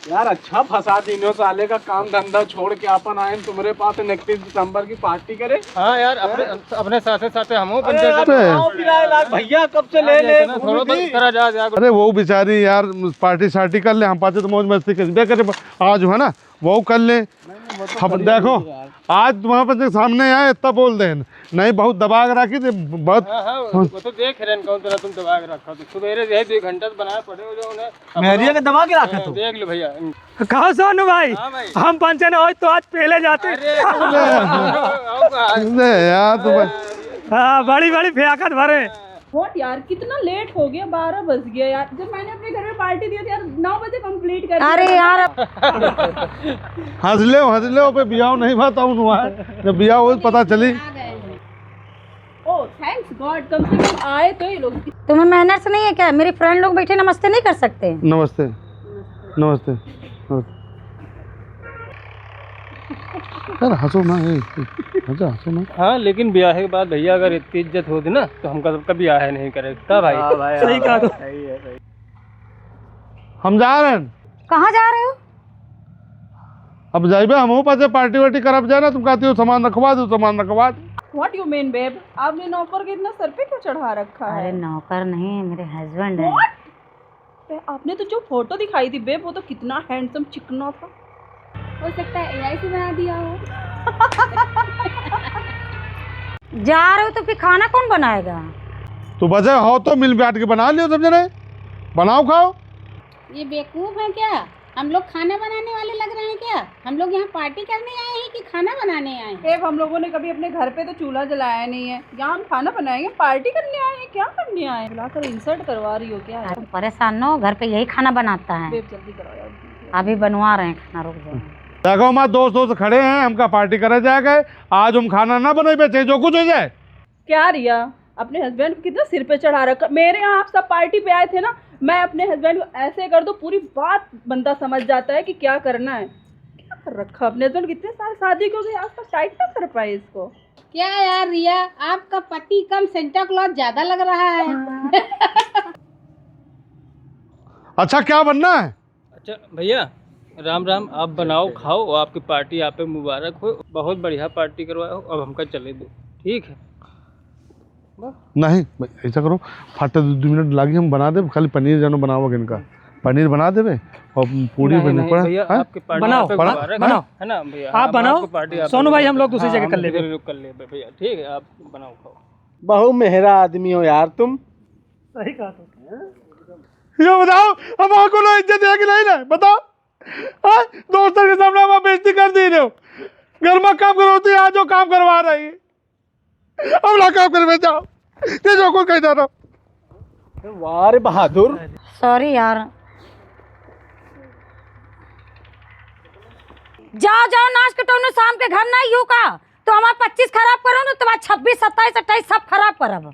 यार अच्छा फंसा दिनों साले का काम धंधा छोड़ के अपन आए तुम्हारे पास 29 दिसंबर की पार्टी करे। हाँ यार अपने साथे साथे हम भैया कब से ले ले करा जा। अरे वो बेचारी यार पार्टी शार्टी कर ले, हम पाते तो मौज मस्ती कर आज है ना, वो कर ले। हम देखो आज तुम्हारे पास सामने आए इतना बोल दे, नहीं बहुत दबा के रखी थी बहुत। वो तो देख रहे हैं कौन तरह तुम दबा के रखा तो सुबेरे जो है 2 घंटा से बनाए पड़े हो जो उन्हें मेहरिया के दबा के रखा। देख लो भैया। कहा सोनू भाई, हम पंचन हो तो आज पहले जाते। यार तुम हाँ बड़ी बड़ी फियाकत भरे। व्हाट यार, कितना लेट हो गया, 12 बज गया यार। जब मैंने अपने घर में पार्टी दी थी यार 9 बजे कंप्लीट कर। अरे यार हंस ले पे बियाह नहीं बात हुआ है, जब बियाह हो पता चली। ओह थैंक्स गॉड, कम से कम आए तो ये लोग। तुम्हें मैनर्स नहीं है क्या? मेरे फ्रेंड लोग बैठे नमस्ते नहीं कर सकते? नमस्ते नमस्ते नमस्ते। यार हंसो ना, हंसो ना। हाँ लेकिन ब्याह के बाद भैया अगर इतनी इज्जत होती ना तो हम कभी ब्याह नहीं करेगा भाई। सही कहा तो। हम जा रहे हैं। कहाँ जा रहे हो? अब जाइबे हम पास पार्टी वार्टी करब जाना, तुम कहती हो सामान रखवा दो सामान रखवा दो। व्हाट यू मीन बेब, आपने नौकर के इतना सर पे क्यों चढ़ा रखा है? अरे नौकर नहीं, मेरे हस्बैंड है। What? आपने तो जो फोटो दिखाई थी बेब, वो तो कितना हैंडसम चिकना था। हो सकता है एआई से बना दिया हो। जा रहे हो तो फिर खाना कौन बनाएगा? तो बजे हो तो मिल बैठ के बना लियो सब जने, बनाओ खाओ। ये बेवकूफ है क्या? हम लोग खाना बनाने वाले लग रहे हैं क्या? हम लोग यहाँ पार्टी करने आए हैं कि खाना बनाने आए हैं? बेब हम लोगों ने कभी अपने घर पे तो चूल्हा जलाया नहीं है, यहाँ हम खाना बनाएंगे। पार्टी करने आए हैं, क्या करने आए हैं? बुलाकर इंसल्ट करवा रही हो क्या? तुम परेशान न हो, घर पे यही खाना बनाता है। बेब जल्दी करो यार। अभी बनवा रहे हैं खाना, रुक जाओ। देखो हमारे दोस्त खड़े हैं, हमका पार्टी करे जाएगा। आज हम खाना ना बने चाहे जो कुछ हो जाए। क्या रिया, अपने हस्बैंड को कितना सिर पे चढ़ा रखा। मेरे यहाँ आप सब पार्टी पे आए थे ना, मैं अपने हस्बैंड को ऐसे कर दो पूरी बात बंदा समझ जाता है कि क्या करना है। क्या कर रखा अपने हस्बैंड, कितने साल शादी को गए आज तक टाइट ना कर पाए इसको। क्या यार रिया, आपका पति कम सेंटा क्लॉथ ज्यादा लग रहा है। अच्छा क्या बनना है? अच्छा भैया राम राम, आप बनाओ खाओ, आपकी पार्टी आप पे मुबारक हो। बहुत बढ़िया पार्टी करवाओ, अब हमका चले दो, ठीक है? नहीं ऐसा करो, फाटे 2 मिनट लागी हम बना दे, खाली पनीर जानो बनाओ इनका, पनीर बना देवे और पूरी बनी पड़ा। बनाओ बनाओ है ना भैया, आप बनाओ। सोनू भाई हम लोग दूसरी जगह कर ले भैया, ठीक है? आप बनाओ खाओ। बहु मेहरा आदमी हो यार तुम। सही कहा तो। ये बताओ हम आपको ना इज्जत है कि नहीं ना, बताओ। दोस्तों के सामने हम बेइज्जती कर दी रहे हो, घर में काम करवाती है, आज जो काम करवा रही है अब ना काम कर जाओ, ये जो कोई कह जा रहा। वाह रे बहादुर। सॉरी यार। जाओ जाओ नाच के टोनू, शाम के घर ना यू का तो हमारा 25 खराब करो ना, तो 26, 27, 28 सब खराब करब।